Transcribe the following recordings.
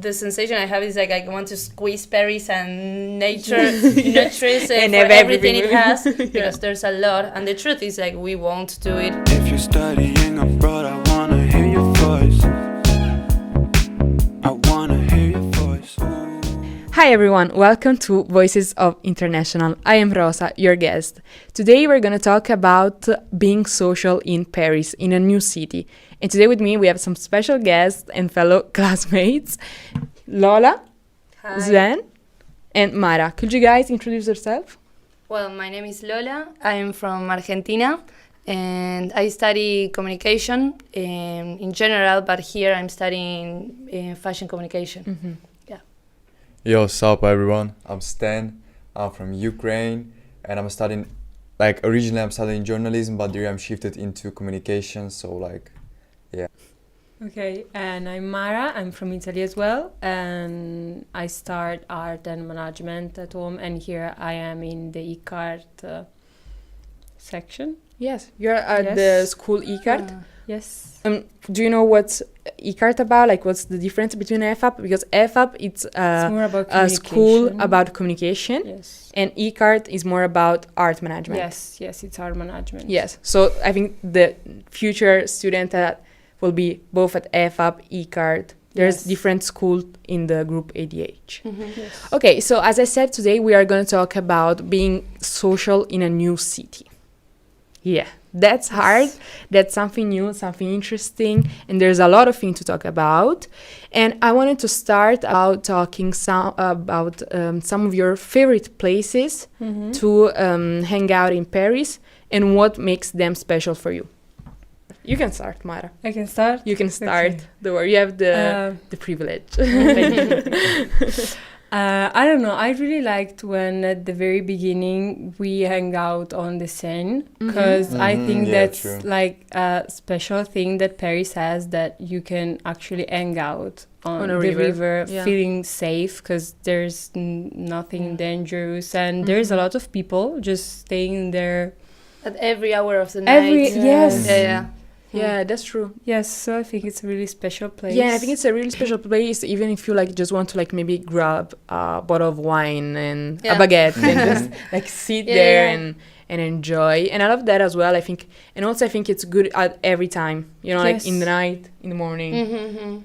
the sensation I have is like I want to squeeze Paris and nurtures And for have everything it everything. has, because there's a lot. And the truth is like we won't do it. If you're studying abroad, I wanna hear your voice. I wanna hear your voice. Hi everyone, welcome to Voices of International. I am Rosa, your guest. Today we're going to talk about being social in Paris, in a new city. And today with me we have some special guests and fellow classmates, Lola, Hi. Sven, and Mara. Could you guys introduce yourself? Well, my name is Lola. I am from Argentina and I study communication in general, but here I'm studying fashion communication. Mm-hmm. Yo, what's up everyone? I'm Stan, I'm from Ukraine and I'm studying, originally I'm studying journalism, but there I'm shifted into communication, so yeah. Okay, and I'm Mara, I'm from Italy as well, and I start art and management at home, and here I am in the e-cart section. Yes, you're at Yes. the school e-cart. Yes. Do you know what's e-cart about? Like, what's the difference between FAP? Because FAP, it's It's more about a school communication. about communication, Yes. and e-cart is more about art management. Yes, it's art management. Yes, so I think the future student that will be both at FAP, e-cart, there's Yes. different school in the group ADH. Yes. Okay, so as I said, today we are going to talk about being social in a new city. Yeah, that's hard. That's something new, something interesting, and there's a lot of things to talk about. And I wanted to start out talking about some of your favorite places Mm-hmm. to hang out in Paris and what makes them special for you. You can start, Mara. I can start? You can start. Okay. Don't worry, you have the privilege. I don't know. I really liked when at the very beginning we hang out on the Seine, because I Mhm, think yeah, that's true. like a special thing that Paris has, that you can actually hang out on a the river, river yeah. feeling safe, because there's nothing dangerous, and there's a lot of people just staying there. At every hour of the night. Yes. Yeah. Yeah, that's true. Yes, so I think it's a really special place. Yeah, I think it's a really special place, even if you just want to maybe grab a bottle of wine and Yeah. a baguette and just sit Yeah, there yeah. and enjoy. And I love that as well, I think. And also I think it's good at every time, like in the night, in the morning, Mm-hmm.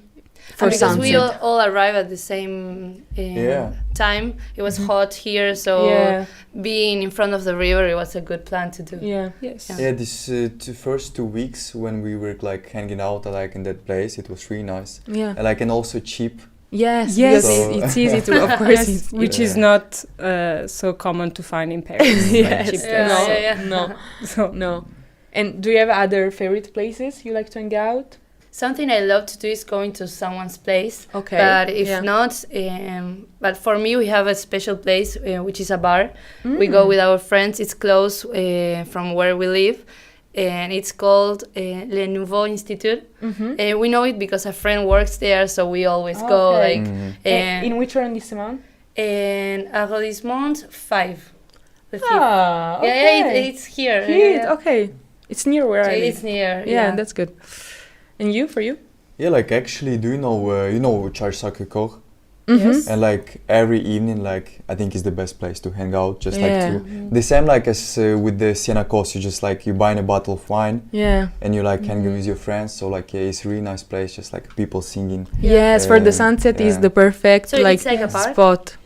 for And because we sunset. all arrive at the same Yeah. time. It was hot here, so Yeah. being in front of the river, it was a good plan to do. Yeah. Yes. Yeah, this first 2 weeks when we were hanging out in that place, it was really nice. Yeah. And also cheap. Yes, Yes. because So- it's easy to, of course. Yes, which is not so common to find in Paris. Yes. Cheap Yeah, place. yeah. No, So no. And do you have other favorite places you like to hang out? Something I love to do is going to someone's place. Okay. But if yeah. not, but for me, we have a special place, which is a bar. We Mm. go with our friends. It's close from where we live. And it's called Le Nouveau Institute. Mm-hmm. We know it because a friend works there, so we always go. Okay. Mhm. In which arrondissement? And Arrondissement 5. The fifth. Ah, okay. Yeah, it's here. Here, Yeah. okay. It's near where I live. It's near. Yeah, that's good. And you, for you? Yeah, actually, do you know Charles Sacré-Cœur? yes. And every evening, I think is the best place to hang out. Just Yeah. the same as with the Siena Coast. You just you buy a bottle of wine Yeah. and you hang with your friends. So yeah, it's a really nice place. Just people singing. Yes, for the Um, sunset is yeah. the perfect So it's like a park? spot.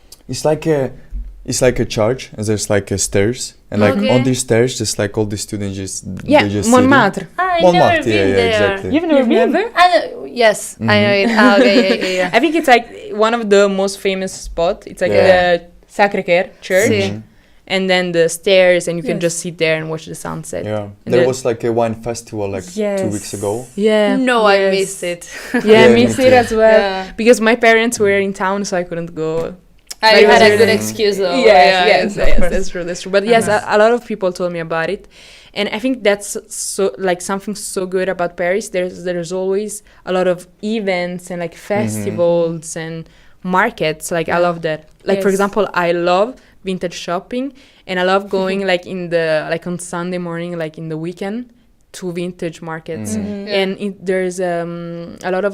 It's like a church, and there's a stairs, and Okay. on these stairs, just all the students Yeah, they just Montmartre. I've Montmartre, never been yeah, there. exactly. You've never been? I know, yes, I know it. Ah, okay, yeah. I think it's one of the most famous spots. It's Yeah. the Sacré-Cœur church. Sí. Mhm. And then the stairs, and you can Yes. just sit there and watch the sunset. Yeah, And there the- was a wine festival 2 weeks ago. Yeah. No, I yes. missed it. Yeah, Yeah, missed me it too. as well. Yeah. Because my parents were in town, so I couldn't go. I Like, had a was good it- excuse though. Yes, of course. that's true, that's true. But yes, a lot of people told me about it. And I think that's so something so good about Paris. There's always a lot of events and festivals and markets. I love that. For Yes. example, I love vintage shopping, and I love going in the on Sunday morning, in the weekend, to vintage markets. Mhm. Yeah. And there's a lot of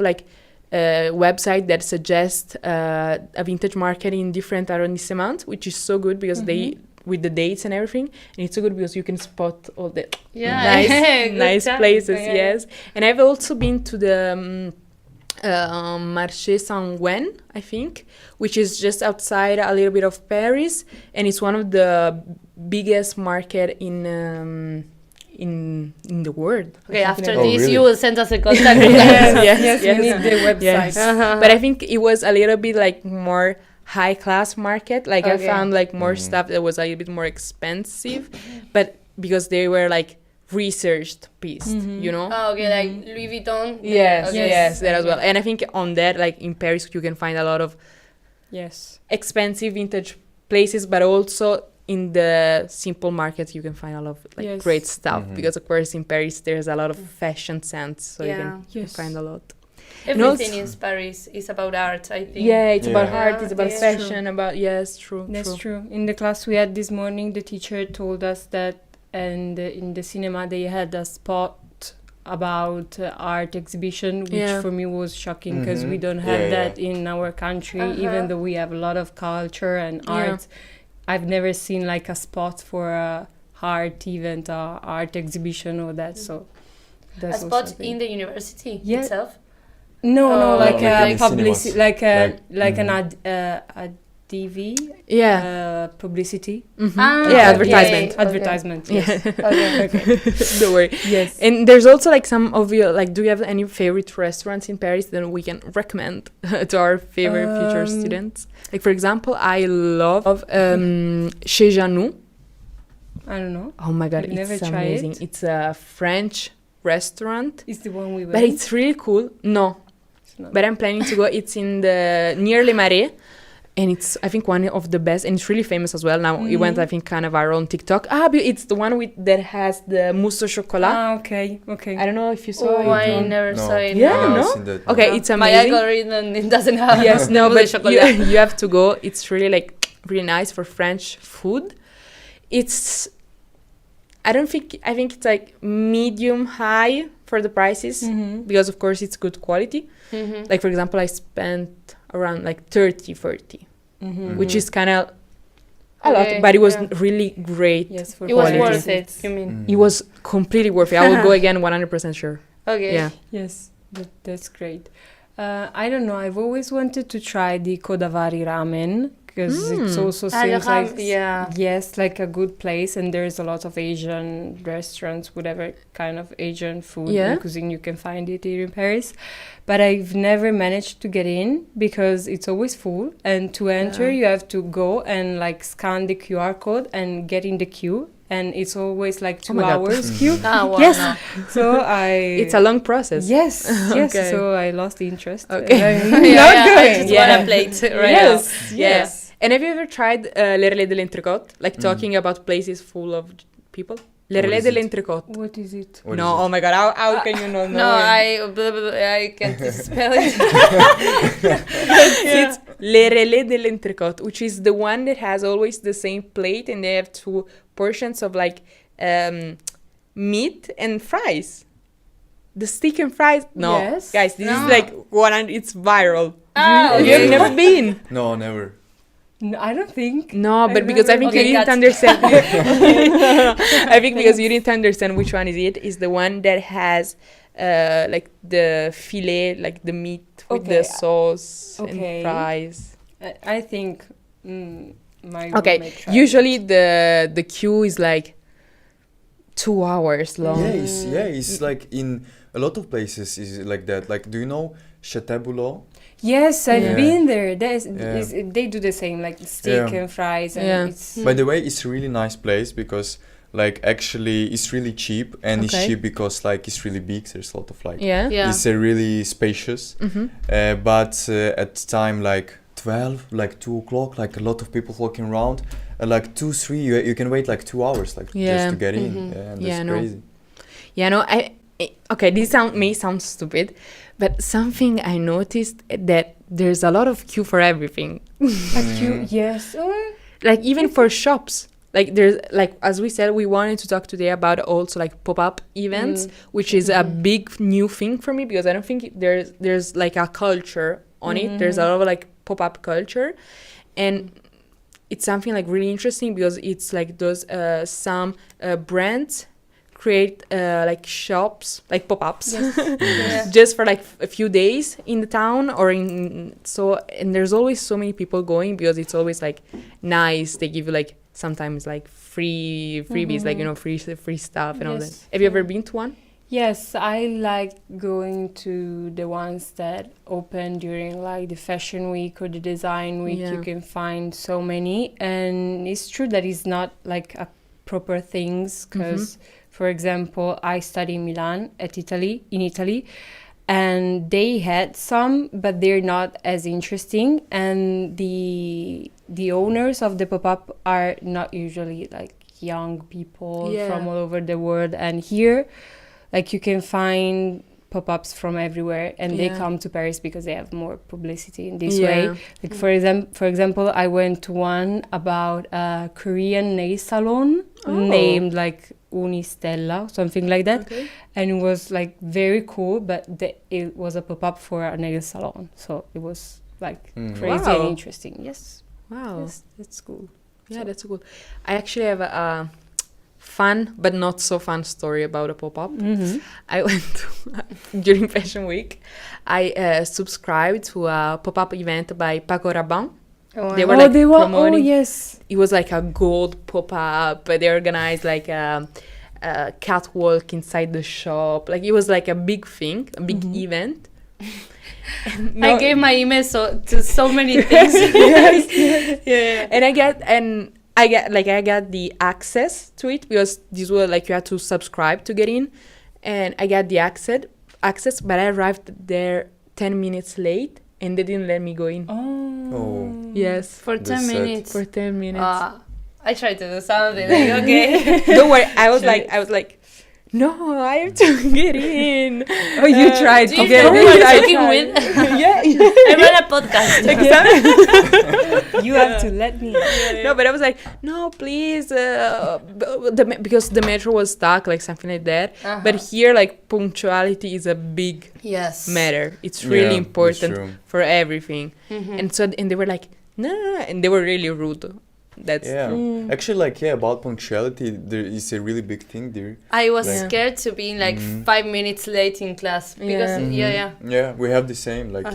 website that suggests a vintage market in different arrondissements, which is so good because they with the dates and everything, and it's so good because you can spot all the Good nice time. places. Yeah. Yes, and I've also been to the Marché Saint-Ouen, I think, which is just outside a little bit of Paris, and it's one of the biggest market in the world. Okay, after Oh, this, really? you will send us a contact. Yes, We need the website. Yes. But I think it was a little bit like more high class market. Like I Okay. found like more stuff that was a little bit more expensive, but because they were like researched pieced, you know? Oh, okay, like Louis Vuitton. Yes, Okay. yes, that as well. And I think on that, like in Paris, you can find a lot of Yes. expensive vintage places, but also in the simple markets you can find a lot of like Yes. great stuff. Because of course in Paris there's a lot of fashion sense, so you can Yes. find a lot. Everything in Paris is about art, I think. Yeah, it's about Yeah. art, it's about Yeah. fashion, about true. That's true. In the class we had this morning, the teacher told us that and in the cinema they had a spot about art exhibition, which Yeah. for me was shocking because we don't have that in our country, even though we have a lot of culture and art. I've never seen like a spot for a art event or art exhibition or that. So A that's spot also in the university Yeah. itself. no, Oh, like like in a the publicity, cinemas. like an Mhm. a DV Yeah. publicity Ah, Yeah, advertisement. okay. advertisement. Yes. Okay. Don't worry. Yes. And there's also like some of you like, do you have any favorite restaurants in Paris that we can recommend to our favorite future students? Like for example, I love Chez Janou. I don't know. Oh my god, You've never it's tried amazing. it? It's a French restaurant, It's the one we went. but it's really cool. No, It's not. but I'm planning to go. It's in the near Les Marais, and it's I think one of the best, and it's really famous as well. Now it went I think kind of viral on TikTok. But it's the one with that has the mousse au chocolat. Okay. I don't know if you saw Oh, it. I on- never No. saw it. Yeah, I've no? seen that. Okay, it's My amazing. algorithm it doesn't have. Yes, no, the but chocolate. you have to go. It's really like really nice for French food. It's I think it's like medium high for the prices because of course it's good quality. Mhm. Like for example, I spent around like 30-40, which is kind of a Okay, lot, but it was yeah. really great. Yes, for It was quality. worth it, you mean? It was completely worth it. I will go again 100% sure. Okay. Yeah. Yes, that's great. I don't know. I've always wanted to try the Kodavari ramen because it's also Ah, you seems have, like yeah. yes, like a good place, and there's a lot of Asian restaurants, whatever kind of Asian food Yeah. and cuisine you can find it here in Paris. But I've never managed to get in because it's always full, and to enter Yeah. you have to go and like scan the QR code and get in the queue, and it's always like 2 my God. hours queue. Ah, wow, Yes. no. So It's a long process. Yes, yes. Okay. So I lost the interest. Okay. I'm Yeah, not yeah, I going. just Yeah. want a plate right Yes, now. yes. And have you ever tried Le Relais de l'Entrecote? Like talking about places full of people? Le What Relais is de it? l'Entrecote. What is it? What is No, it? oh my god, how can you not know? No, it? I can't spell it. It's Le Relais de l'Entrecote, which is the one that has always the same plate and they have 2 portions of like meat and fries. The steak and fries? No. Yes. Guys, this No. is like 100, it's viral. Ah, You have okay. never been? No, never. No, I don't think. No, but I've because I never- think you Okay, didn't cut. understand. I think because you didn't understand which one is the one that has like the filet, like the meat with Okay, the sauce okay. and fries. I think my Okay, roommate tried usually it. the queue is like 2 hours long. It's like in a lot of places is like that. Like, do you know Château Yes, I've Yeah. been there. There's, Yeah. they do the same, like steak Yeah. and fries, and Yeah. it's By the way, it's a really nice place because like actually it's really cheap and it's Okay. cheap because like it's really big. There's a lot of like Yeah. Yeah. it's really spacious. Mm-hmm. But at time like 12, like 2 o'clock, like a lot of people walking around. Like 2, 3, you can wait like 2 hours like Yeah. just to get in. Mhm. Yeah, and Yeah, that's I know. crazy. Yeah, no, okay, this may sound stupid, but something I noticed that there's a lot of queue for everything. a queue. Yes. Like even for shops. like there's like as we said, we wanted to talk today about also like pop-up events, which is a big new thing for me because I don't think there's like a culture on it. There's a lot of like pop-up culture, and it's something like really interesting because it's like those some brands create like shops, like pop-ups, just for like a few days in the town or in and there's always so many people going because it's always like nice. They give you like sometimes like freebies, like, you know, free stuff and all that. Have you ever been to one? Yes, I like going to the ones that open during like the fashion week or the design week. You can find so many, and it's true that it's not like a proper things because, for example, I study in Milan in Italy, and they had some, but they're not as interesting, and the owners of the pop-up are not usually like young people from all over the world, and here like you can find pop-ups from everywhere, and they come to Paris because they have more publicity in this way. Like for example, I went to one about a Korean nail salon named like Unistella, something like that, and it was like very cool. But it was a pop-up for a nail salon, so it was like crazy and interesting. Yes, that's cool. Yeah, that's cool. I actually have a fun but not so fun story about a pop-up. I went to, during Fashion Week, I subscribed to a pop-up event by Paco Rabanne. They were promoting. It was like a gold pop-up. They organized like a catwalk inside the shop. Like it was like a big thing, a big event. I gave my email to so many things. And I got the access to it because these were like you had to subscribe to get in, and I got the access, but I arrived there 10 minutes late and they didn't let me go in. Oh. Yes. For 10 minutes. For 10 minutes. I tried to do something like, okay. Don't worry. I was like, no, I have to get in. Oh, you tried to get in. in. Who I'm talking with? I run a podcast. You have to let me. No, but I was like, no, please, because the metro was stuck, like something like that. But here, like punctuality is a big matter. It's really important for everything. And they were like, no, and they were really rude. That's actually, like, about punctuality, there is a really big thing there. I was scared to be like 5 minutes late in class because yeah, we have the same, like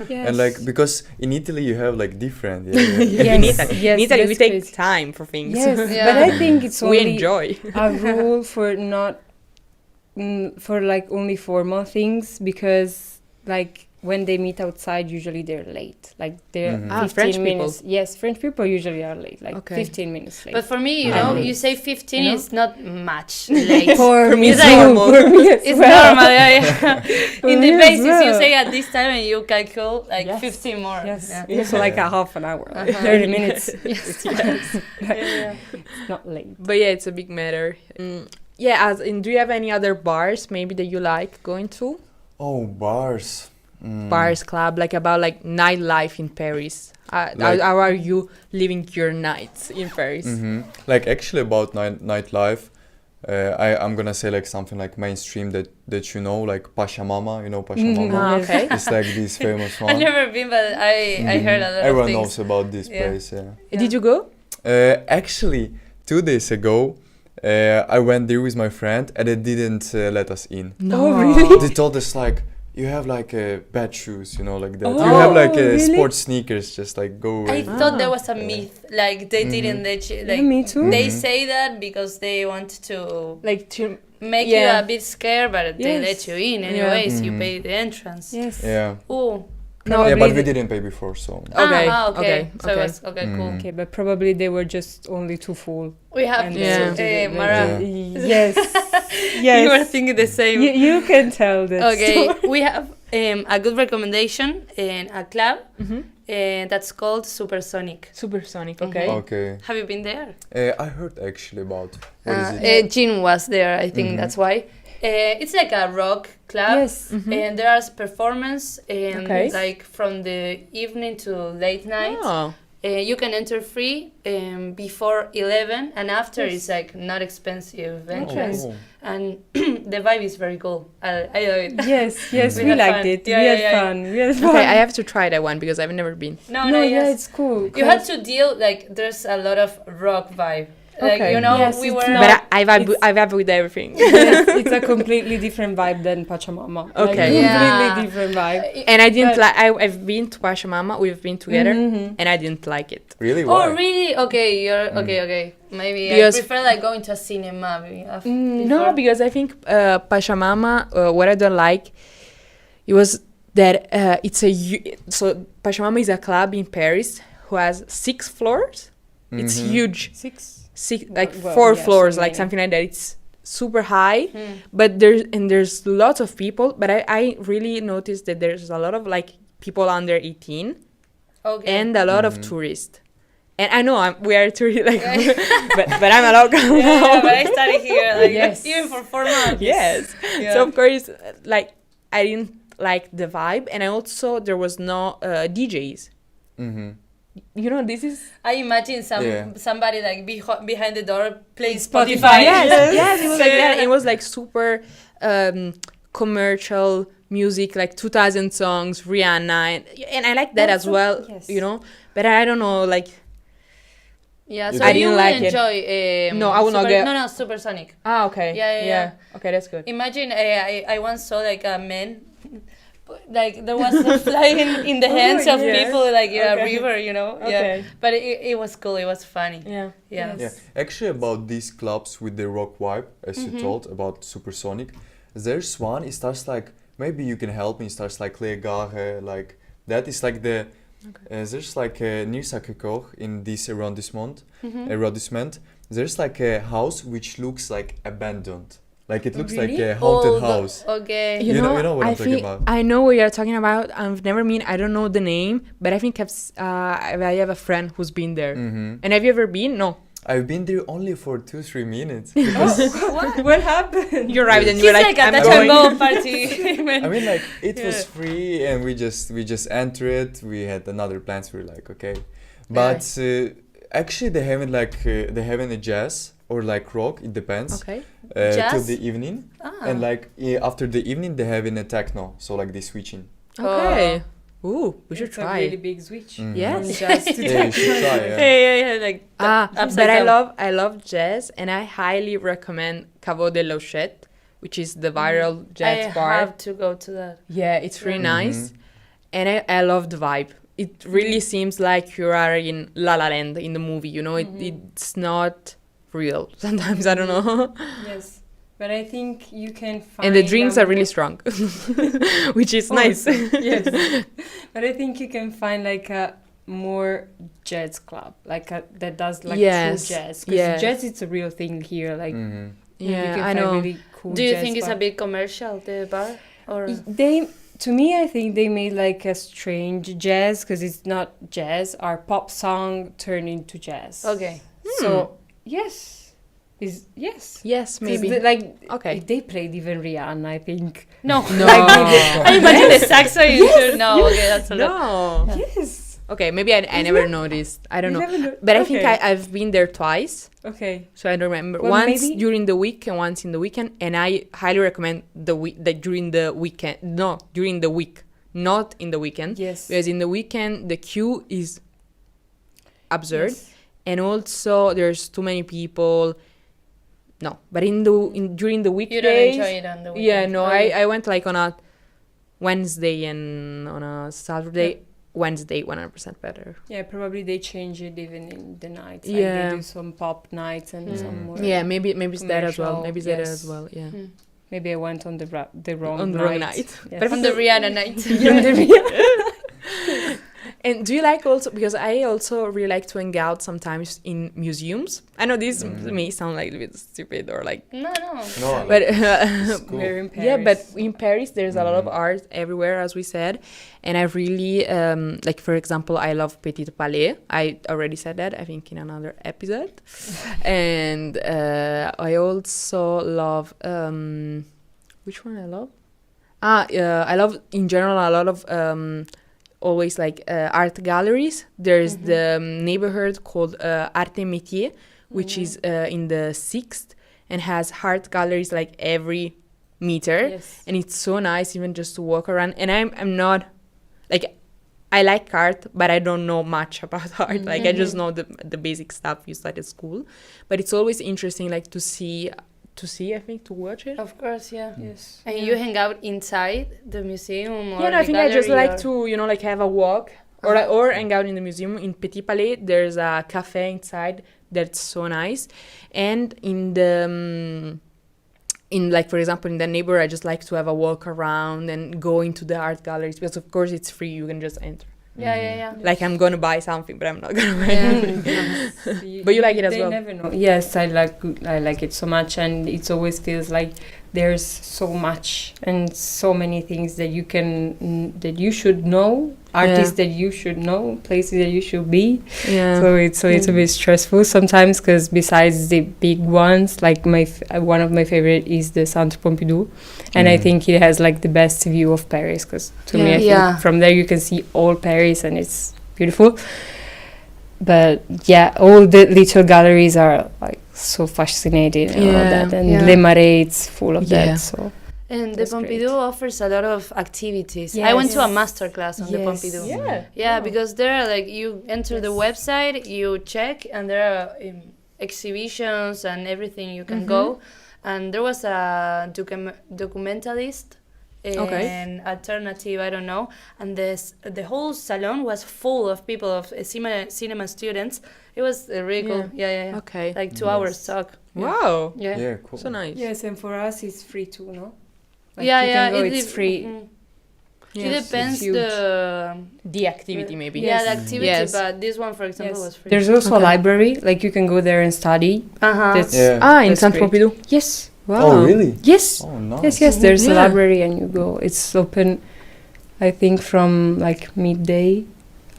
and like because in Italy you have like different in Italy we take time for things. But I think it's only we enjoy a rule for not for like only formal things, because like when they meet outside, usually they're late. Like they're 15 French minutes. people. Yes, French people usually are late, like 15 minutes late. But for me, you say 15 is not much late. For me, it's like, normal. It's Normal. In the basis, you say at this time and you calculate like 15 more. Yes. So like a half an hour, 30 minutes. It's not late. But it's a big matter. Do you have any other bars maybe that you like going to? Oh, bars. Bars, club, like about like nightlife in Paris. How are you living your nights in Paris? Like actually about nightlife, I'm gonna say like something like mainstream that you know, like Pasha Mama. You know Pasha Mama? Okay. It's like this famous one. I've never been, but I heard a lot Everyone of things. knows about this place. Did you go? Actually, 2 days ago, I went there with my friend and they didn't let us in. No, really? They told us like, you have like bad shoes, you know, like that. You have like sports sneakers, just like go away. I thought that was a myth. Like they didn't let you. Like me too. They say that because they want to like to make you a bit scared, but they let you in anyways. You pay the entrance. Yes. Yeah. Oh. Yeah, but we didn't pay before, so. Okay. So it was cool. Okay, but probably they were just only too full. We have Mara. Yes. You were thinking the same. You can tell that. Okay, we have a good recommendation in a club that's called Supersonic. Supersonic, okay. Okay. Have you been there? I heard actually about. What is it? Jean was there, I think that's why. It's like a rock club, and there are performance, and like from the evening to late night. You can enter free before 11, and after it's like not expensive entrance, Oh. and the vibe is very cool. I love it. Yes, yes, We we had liked fun. it. Yeah, we yeah, had yeah. fun. We had fun. Okay, I have to try that one because I've never been. No, yeah, it's cool. You had to deal like there's a lot of rock vibe. Like Okay. you know, Yes, we it's were. not- But it's- I vibe with everything. Yes, it's a completely different vibe than Pachamama. Okay. Like, Yeah. completely different vibe. And I didn't But- like. I've been to Pachamama. We've been together, Mhm. and I didn't like it. Really? Why? Oh really? Okay, you're Mm. okay. Maybe Because- I prefer like going to a cinema. Maybe No, before. because I think Pachamama. What I don't like, it was that it's so Pachamama is a club in Paris who has 6 floors. It's Mhm. huge. 6. Like Well, 4 yeah, floors, so like many. something like that. It's super high, Hmm. but there's lots of people. But I really noticed that there's a lot of like people under 18 Okay. and a lot of Mhm. tourists. And I know we are tourists, like, Yeah. but I'm a local yeah, now. but I studied here. Like, Yes. even for 4 months. Yes. Yeah. So of course, like I didn't like the vibe, and I also there was no DJs. Mm-hmm. You know, this is I imagine Yeah. somebody like behind the door playing Spotify. Spotify. yes, it was like that. Yeah. It was like super commercial music, like 2000 songs, Rihanna, and I like that That's as well. yes. You know, but I don't know, like Yeah, You so I you didn't would like it. enjoy. No, I would not get- No, Supersonic. okay, Yeah. Okay, that's good. Imagine I once saw like a man, like there was a fly in the hands of yes. people like in a Okay. river, you know. Okay. Yeah, but it was cool. It was funny. Yeah. Yeah. Yes. Yeah, actually, about these clubs with the rock vibe, as you told about Supersonic, there's one. It starts like maybe you can help me. It starts like Les Gares, like that is like the. There's like near Sacré-Cœur in this arrondissement. There's like a house which looks like abandoned. Like it looks like a haunted Old, house. Okay. You know what I I'm talking think about. I know what you're talking about. I've never been. I don't know the name, but I think I have a friend who's been there. Mm-hmm. And have you ever been? No. I've been there only for 2-3 minutes. What happened? You arrived and you He's were like, like, a I'm touch and going. go party. I mean, like it was Yeah. free, and we just entered it. We had another plans. We were like, okay, but actually they haven't they haven't a jazz or like rock. It depends. Okay. Till Jazz? the evening, Ah. and like after the evening they have in a techno. So like they switching. Okay. Ooh, we should It's a try. really big switch. Mhm. Yes. From jazz to Yeah, you should try. Yeah. Like But upside down. I love jazz, and I highly recommend Caveau de Lochette, which is the viral jazz I bar. have to go to that. Yeah, it's really Mhm. nice, and I love the vibe. It really seems like you are in La La Land in the movie. You know, it's not real. Sometimes I don't know, Yes. But I think you can find. and the drinks a are really more- strong, which is nice. Yes. But I think you can find like a more jazz club, like that does like Yes, true jazz. Because yes. jazz is a real thing here. Like Mhm. you can Yeah, I find know. really cool Do you jazz think it's a bar. bit commercial, the bar? Or They, to me, I think they made like a strange jazz because it's not jazz. Our pop song turned into jazz. okay. So yes, is yes. Yes, 'Cause maybe. like Okay. they played even Rihanna, I think. No. No. I imagine the saxo into no. Okay, that's a lot. No. Yes. Okay, maybe I never noticed. I don't You know. never know. But I think Okay. I've been there twice, Okay. so I don't remember. Well, Once maybe- during the week and once in the weekend, and I highly recommend during the weekend. No, during the week, not in the weekend. Yes. Because in the weekend the queue is absurd, Yes. and also there's too many people. No, but during the You weekdays, don't enjoy it on the weekend. yeah, no, Okay. I went like on a Wednesday and on a Saturday. Wednesday 100% better. Yeah, probably they change it even in the nights. Like Yeah. they do some pop nights and some more. Yeah, maybe it's that as well. commercial, Maybe it's that yes. as well. Yeah. Hmm. Maybe I went on the wrong On the night. wrong night. Yes. But On the Rihanna night. And do you like also, because I also really like to hang out sometimes in museums. I know this may sound like a bit stupid or like, No. No, but it's cool. We're in Paris. yeah, but in Paris there's a lot of art everywhere, as we said, and I really like, for example, I love Petit Palais. I already said that, I think, in another episode. And I also love which one I love? I love in general a lot of always like art galleries. There's the neighborhood called Arte Métier, which is in the 6th and has art galleries like every meter. Yes. And it's so nice even just to walk around. And I'm not like, I like art, but I don't know much about art. Like I just know the basic stuff you study at school. But it's always interesting like to see, I think, to watch it. Of course, yeah. Yes. And you hang out inside the museum or Yeah, no, I the think I just gallery like or- to, you know, like have a walk or hang out in the museum. In Petit Palais, there's a cafe inside that's so nice. And in the, in like, for example, in the neighborhood, I just like to have a walk around and go into the art galleries because, of course, it's free. You can just enter. Yeah. Like, I'm going to buy something, but I'm not going to buy Yeah. anything. But you like it as they well? never know. Yes, I like it so much, and it always feels like there's so much and so many things that you should know, artists that you should know, places that you should be. Yeah. So it's a bit stressful sometimes because besides the big ones, like one of my favorite is the Centre Pompidou, and I think it has like the best view of Paris because to me I think from there you can see all Paris and it's beautiful. But yeah, all the little galleries are like so fascinating and all that, and Le Marais, it's full of that. So And the That's Pompidou great. offers a lot of activities. I went to a Yes. master class on the Yes. Pompidou. Yeah. Yeah, because there are like you enter the website, you check, and there are exhibitions and everything you can go. And there was a documentalist and alternative, I don't know. And the whole salon was full of people, of cinema students. It was really cool. Yeah. Okay. Like 2 hours talk. Wow. Yeah. Yeah, cool. So nice. yes, and for us it's free too, no? Like Yeah, you yeah. can go, it's free. It Yes, depends huge. The activity, maybe. Yeah, the activity, Yes. but this one, for example, was free. There's also a Okay. library, like you can go there and study. That's Yeah. In That's Centre great. Pompidou. Yes. Wow. Oh, really? Yes. Oh, nice. Yes. There's a Yeah. library and you go. It's open, I think, from like midday.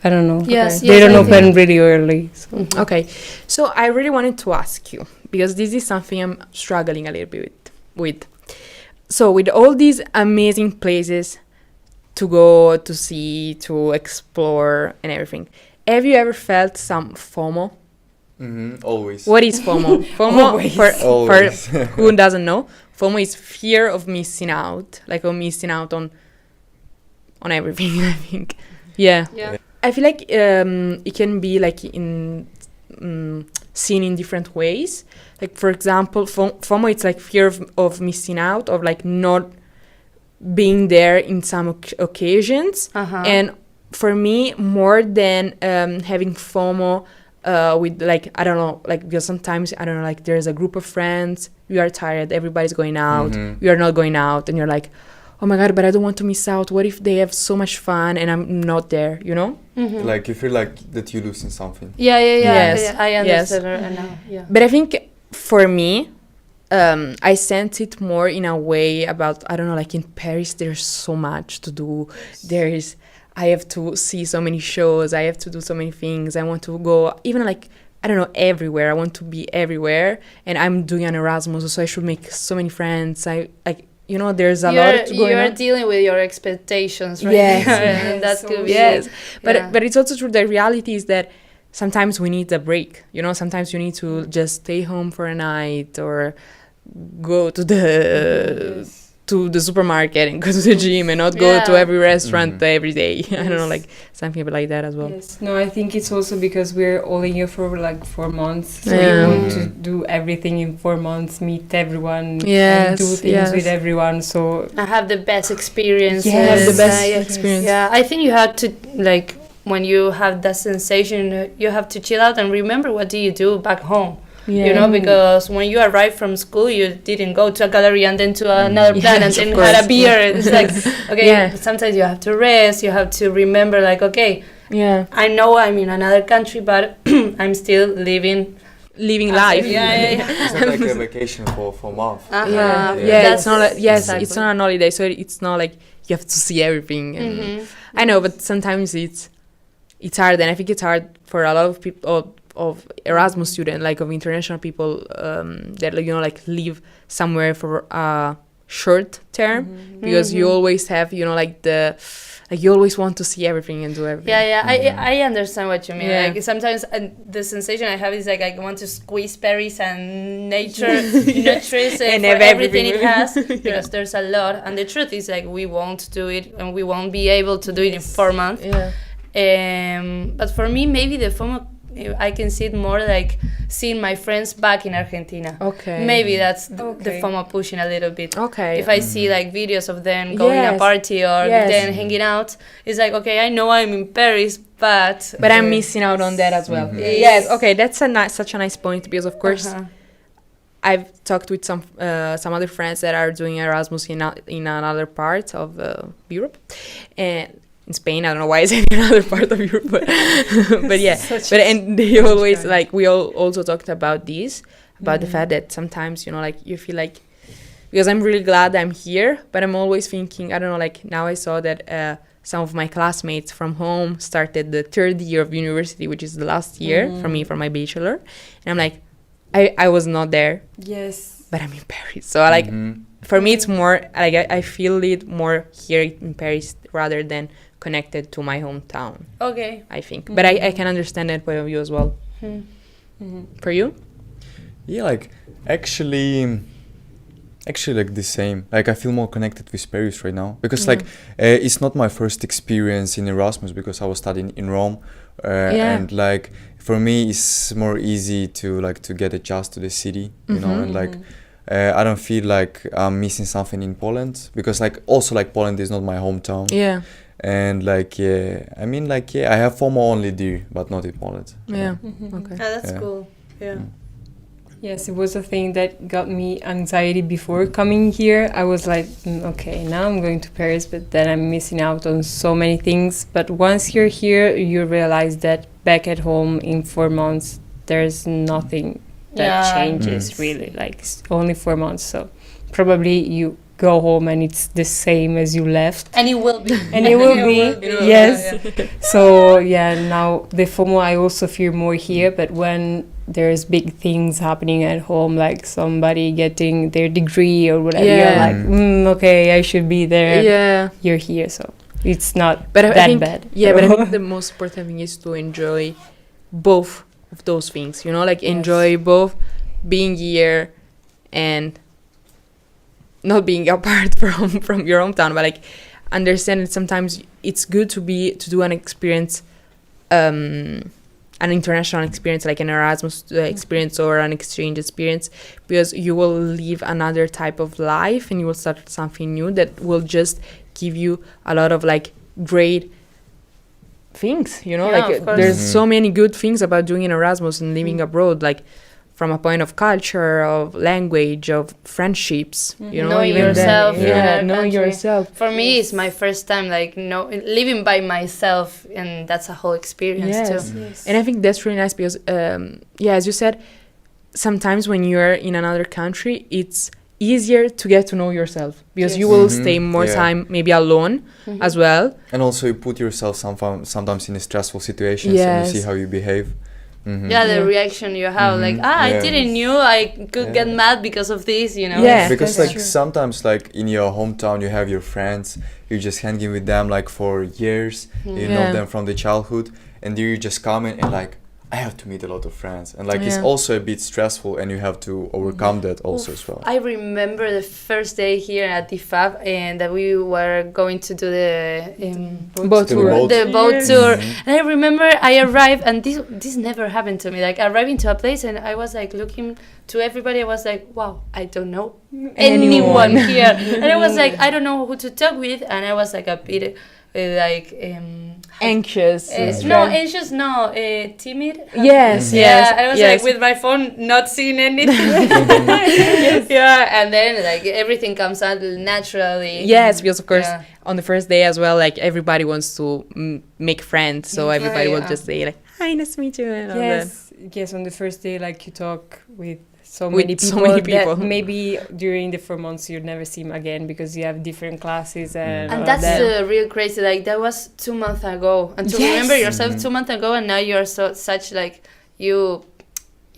I don't know. Yes, They yes, don't I open think. really early. So. Okay, so I really wanted to ask you because this is something I'm struggling a little bit with. So with all these amazing places to go, to see, to explore and everything, have you ever felt some FOMO? Always. What is FOMO? FOMO, for Always. who doesn't know, FOMO is fear of missing out, like of missing out on everything, I think. Yeah. Yeah. I feel like it can be like seen in different ways. Like, for example, FOMO, it's like fear of missing out, of like not being there in some occasions. And for me, more than having FOMO with like, I don't know, like, because sometimes, I don't know, like there's a group of friends, we are tired, everybody's going out, we are not going out, and you're like, oh my God, but I don't want to miss out. What if they have so much fun and I'm not there, you know? Like you feel like that you're losing something. Yeah. Yes. I Yes. understand her now. Yeah. But I think for me, I sense it more in a way about, I don't know, like in Paris, there's so much to do. I have to see so many shows. I have to do so many things. I want to go even like, I don't know, everywhere. I want to be everywhere. And I'm doing an Erasmus, so I should make so many friends. You know, there's a lot to go. You're dealing with your expectations, right? Yes. And that could be. Yes. Yeah. But it's also true. The reality is that sometimes we need a break. You know, sometimes you need to just stay home for a night or go to the supermarket and go to the gym and not go to every restaurant every day. I don't know, like something like that as well. Yes. No, I think it's also because we're all in here for like 4 months. So Yeah. we want to do everything in 4 months, meet everyone, Yes, and do things with yes. everyone. So I have the best experiences. Have the best yeah. experience. Yeah, I think you have to, like, when you have that sensation, you have to chill out and remember what do you do back home. You know, because when you arrive from school, you didn't go to a gallery and then to another plan and Yes, then of had a course. beer. It's like, okay, Yeah. sometimes you have to rest. You have to remember, like, okay, Yeah. I know I'm in another country, but I'm still living. Living life. Yeah. It's not like a vacation for a month. Yeah, Yeah. it's not like, Exactly. it's not an holiday, so it's not like you have to see everything. And I know, but sometimes it's hard, and I think it's hard for a lot of people of Erasmus students, like of international people that, like, you know, like live somewhere for short term because you always have, like you always want to see everything and do everything. Yeah, I understand what you mean. Yeah. Like sometimes the sensation I have is like I want to squeeze Paris and nutrition And for have everything it everything. has Yeah. because there's a lot. And the truth is like we won't do it and we won't be able to do it in 4 months. Yeah. But for me, maybe the FOMO, I can see it more like seeing my friends back in Argentina. Okay. Maybe that's the Okay. FOMO pushing a little bit. Okay. If I see like videos of them going a Yes. party or Yes. then hanging out, it's like, okay, I know I'm in Paris, but I'm missing out on that as well. Mhm. Yes. Okay. That's such a nice point because of course Uh-huh. I've talked with some other friends that are doing Erasmus in another part of Europe, and in Spain. I don't know why it's in another part of Europe, but yeah. And they always like we all also talked about this, about the fact that sometimes like you feel like, because I'm really glad I'm here, but I'm always thinking, I don't know, like now I saw that some of my classmates from home started the 3rd year of university, which is the last year for me for my bachelor, and I'm like, I was not there, Yes. but I'm in Paris, so like for me it's more like I feel it more here in Paris rather than connected to my hometown, Okay. I think. But I can understand that point of view as well. For you? Yeah, like actually like the same. Like I feel more connected with Paris right now because like it's not my first experience in Erasmus because I was studying in Rome, and like for me it's more easy to get adjusted to the city, you know, and like I don't feel like I'm missing something in Poland because like also like Poland is not my hometown. Yeah. And like I mean like I have FOMO only there but not in Poland. Yeah. Okay. Oh, that's Yeah. cool. Yeah. Yes, it was a thing that got me anxiety before coming here. I was like, okay, now I'm going to Paris, but then I'm missing out on so many things. But once you're here, you realize that back at home in 4 months, there's nothing that changes really. Like it's only 4 months, so probably you go home and it's the same as you left. And it will be. And it will be, yes. So yeah, now the FOMO I also feel more here, but when there's big things happening at home, like somebody getting their degree or whatever, Yeah. you're like, okay, I should be there. Yeah. You're here, so it's not But I that think, bad. Yeah, but I think the most important thing is to enjoy both of those things, you know, like enjoy both being here and not being apart from your hometown, but like understand that sometimes it's good to do an experience, an international experience, like an Erasmus experience or an exchange experience, because you will live another type of life and you will start something new that will just give you a lot of like great things, you know, Yeah, like of course. there's so many good things about doing an Erasmus and living abroad, like from a point of culture, of language, of friendships, you know, Knowing even yourself then, in another knowing country. yourself. For me, it's my first time, like, living by myself, and that's a whole experience Yes. too. And I think that's really nice because, as you said, sometimes when you're in another country, it's easier to get to know yourself because you will stay more time maybe alone as well. And also you put yourself sometimes in stressful situations and Yes. you see how you behave. Yeah, the reaction you have, like, I Yeah. didn't knew I could get mad because of this, you know? Yeah. Because that's like true. sometimes like in your hometown you have your friends, you're just hanging with them like for years, you know Yeah. them from the childhood, and you just come in and like I have to meet a lot of friends, and like it's Yeah. also a bit stressful and you have to overcome that also as well. I remember the first day here at the FAB and that we were going to do the Boat To the tour. boat. the boat Yes. tour. And I remember I arrived, and this never happened to me. Like arriving to a place, and I was like looking to everybody. I was like, wow, I don't know anyone here, and I was like, I don't know who to talk with, and I was like a bit like Anxious. anxious, timid. Yes, Yeah, I was yes. like with my phone, not seeing anything. Yeah, and then like everything comes out naturally. Yes, because of course Yeah. on the first day as well, like everybody wants to make friends, so everybody will Yeah. just say like, "Hi, nice to meet you." And all that. Yes, on the first day, like you talk with so With many people, so many people. that maybe during the 4 months you'll never see them again because you have different classes and all And that's that. real crazy. Like that was 2 months ago, and to Yes. remember yourself 2 months ago, and now you're such like you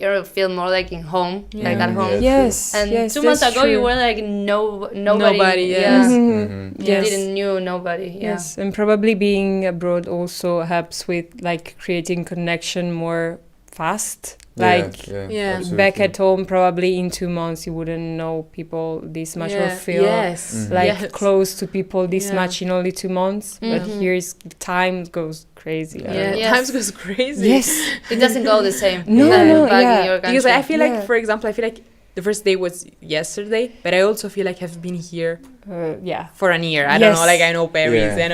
you feel more like in home, like at home. Yeah, Yes. And yes, 2 months that's ago, you true. were like nobody. Nobody, Yeah. yes. Mhm. You Yes. didn't knew nobody. Yeah. Yes, and probably being abroad also helps with like creating connection more fast. Like Yeah. absolutely. back at home, probably in 2 months you wouldn't know people this much or feel yes. Mhm. like yes. close to people this Yeah. much in only 2 months. But Mhm. here's time goes crazy. I don't Yeah, know. Yes. times goes crazy. Yes. It doesn't go the same. No, no, back yeah. in your Because country. I feel Yeah. like, for example, I feel like the first day was yesterday, but I also feel like I've been here Yeah. for a year. I don't know, Yes. like I know Paris. Yeah.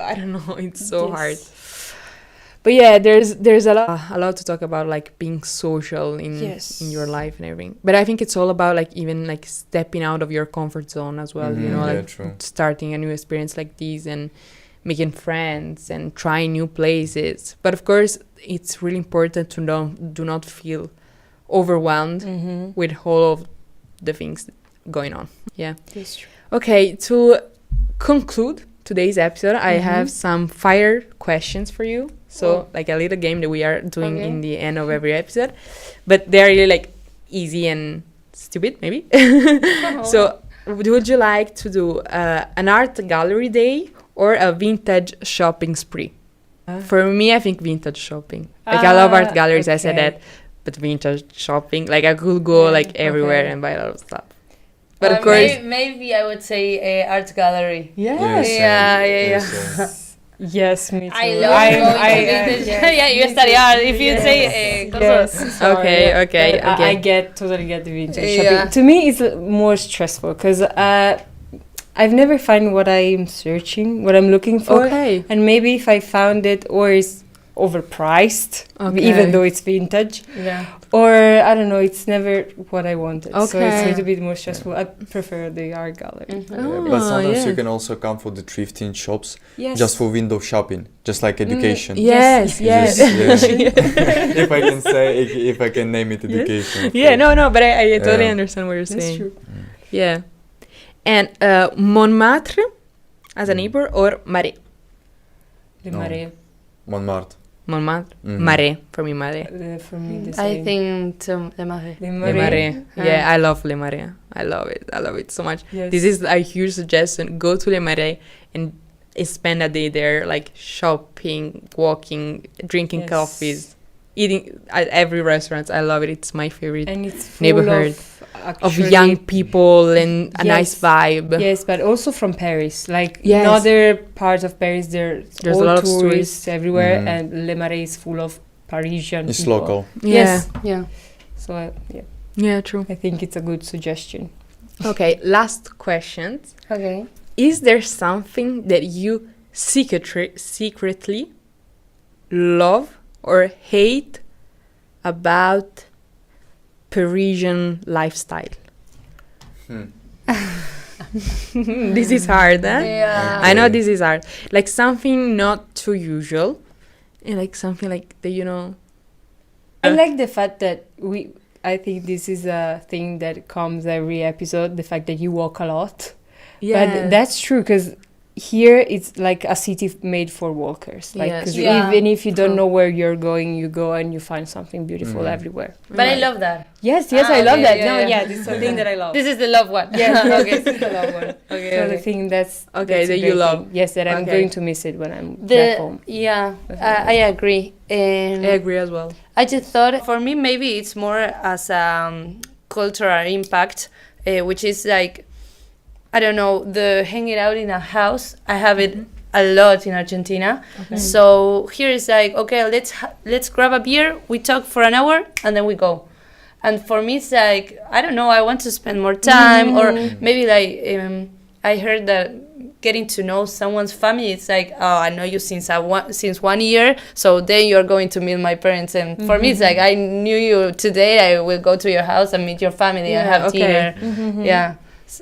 I don't know. It's so Yes. hard. But yeah, there's a lot to talk about, like being social in Yes. your life and everything. But I think it's all about like even like stepping out of your comfort zone as well. You Mhm, know, yeah, like true. starting a new experience like this and making friends and trying new places. But of course, it's really important to do not feel overwhelmed Mm-hmm. with all of the things going on. Yeah. That's true. Okay, to conclude today's episode, I Mhm. have some fire questions for you. So, Oh. like a little game that we are doing Okay. in the end of every episode. But they're really like easy and stupid, maybe. So, would you like to do an art gallery day or a vintage shopping spree? For me, I think vintage shopping. Like, I love art galleries, I said okay. that. But vintage shopping, like, I could go Yeah, like everywhere okay. and buy a lot of stuff. But of course, maybe I would say art gallery. yes. same. Yeah. Same. Yes, me too. I love going to vintage. Yeah, you study art. If you say Yes. Okay, okay, But okay. I totally get the vintage Yeah. shopping. To me, it's more stressful because I've never found what I'm searching, what I'm looking for. Okay. And maybe if I found it, or it's overpriced, Okay. even though it's vintage, Yeah. or I don't know, it's never what I wanted. So it's Okay. a little bit more stressful. I prefer the art gallery. Mhm. Yeah, but sometimes yeah. you can also come for the thrifting shops Yes. just for window shopping, just like education. Yes, yes. Just, yeah. if I can name it education. of Yeah, course. no, but I totally Yeah. understand what you're That's saying. true. Yeah. And Montmartre as a neighbor or Marais? The No. Marais, Montmartre. Montmartre? Mhm. Marais, for me, Marais. for me, the I same. think the Marais. The Le Marais. Marais. Yeah. Yeah, I love Le Marais. I love it. I love it so much. Yes. This is a huge suggestion. Go to Le Marais and spend a day there, like shopping, walking, drinking Yes. coffees, eating at every restaurant. I love it. It's my favorite And it's full neighborhood of, of actually- young people and a nice Yes. vibe. Yes, but also from Paris. Like Yes. in other parts of Paris, there's a all lot of tourists everywhere, Mhm. and Le Marais is full of Parisian It's people. local. Yes. Yeah. So yeah, Yeah, true. I think it's a good suggestion. Okay, last question. Okay. Is there something that you secretly love or hate about Parisian lifestyle? This is hard, huh? Yeah. I know Okay. this is hard. Like something not too usual, and like something like that, I like the fact that I think this is a thing that comes every episode. The fact that you walk a lot. But that's true because here it's like a city made for walkers. Like, Yes. 'cause Yeah. even if you don't True. know where you're going, you go and you find something beautiful Mhm. everywhere. But I love that. Yes, Ah, I love okay, that. yeah, No, yeah. yeah, this is something that I love. This is the love one. Yeah, okay. this is the love one. Okay. So I okay. think that's Okay, that's a that you great love. thing. Yes, that I'm Okay. going to miss it when I'm back home. Yeah, Definitely. I agree. I agree as well. I just thought for me maybe it's more as cultural impact, which is like I don't know, the hanging out in a house. I have it a lot in Argentina. Okay. So here it's like okay, let's grab a beer. We talk for an hour and then we go. And for me it's like I don't know. I want to spend more time, or maybe like I heard that getting to know someone's family. It's like oh, I know you since 1 year, so then you're going to meet my parents. And for me it's like I knew you today. I will go to your house and meet your family and Yeah, have okay. dinner. Yeah,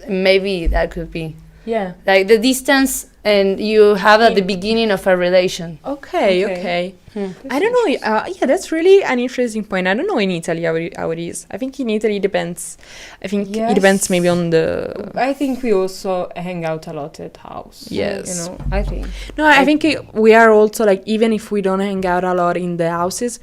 maybe that could be Yeah. like the distance and you have at the beginning of a relation. Okay. I don't know. Yeah, that's really an interesting point. I don't know in Italy how it is. I think in Italy depends. I think it depends maybe on the. I think we also hang out a lot at house. Yes. You know, I think. No, I think we are also like, even if we don't hang out a lot in the houses,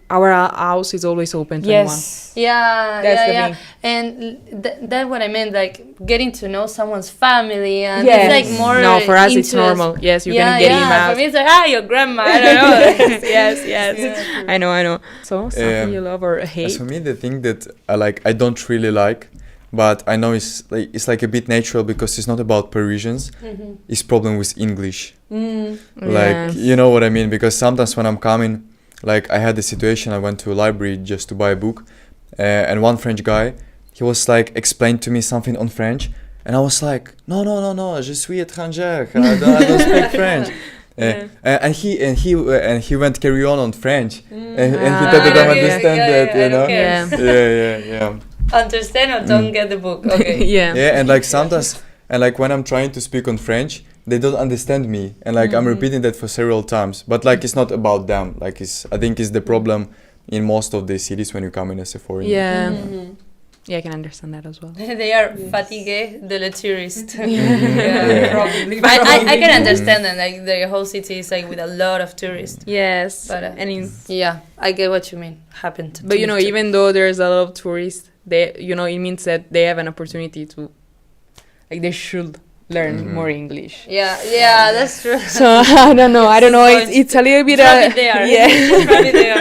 our house is always open to anyone. Yes. Yeah, That's the yeah. thing. And that's what I meant, like getting to know someone's family, and Yes. it's like more. No, for us it's interest. normal. Yes, you can get him out. For me, it's like, your grandma. I don't know. yes. I know. So something you love or hate? As for me, the thing that I don't really like, but I know it's like a bit natural because it's not about Parisians. It's problem with English. Like, you know what I mean? Because sometimes when I'm coming, like I had a situation, I went to a library just to buy a book, and one French guy, he was like explained to me something on French, and I was like, no, je suis étrangère, I don't speak French. And he went carry on French, and he didn't understand that, you know. Yeah. Understand or don't get the book. Okay. Yeah, and like sometimes, and like when I'm trying to speak on French, they don't understand me, and like I'm repeating that for several times. But like it's not about them. Like I think it's the problem in most of the cities when you come in as a foreigner. Yeah. Yeah, I can understand that as well. They are fatigué de le tourist. Probably. I can understand that, like the whole city is like with a lot of tourists. Yes, But and I get what you mean. Happened to but me you know, too. even though there's a lot of tourists, it means that they have an opportunity to, like, they should learn more English. Yeah, that's true. So I don't know. It's a little bit. Drop it there. Yeah. Drop it there.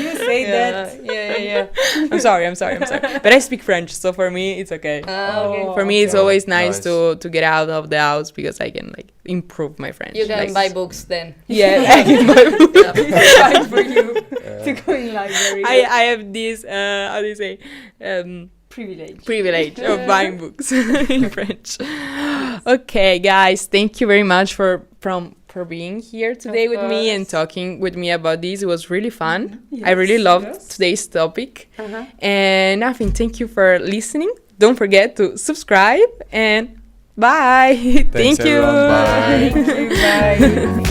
You say that. Yeah. I'm sorry. But I speak French, so for me it's okay. Okay. For me, it's okay. always nice Nice. to get out of the house because I can like improve my French. You can like, buy books then. Yeah, I can buy books. It's fine for you to go in library. I have this how do you say privilege of buying books in French. Okay, guys, thank you very much for being here today with me and talking with me about this. It was really fun. I really loved today's topic. And nothing. Thank you for listening. Don't forget to subscribe and bye. Thanks, Thank you. everyone. Bye. Thank you, bye.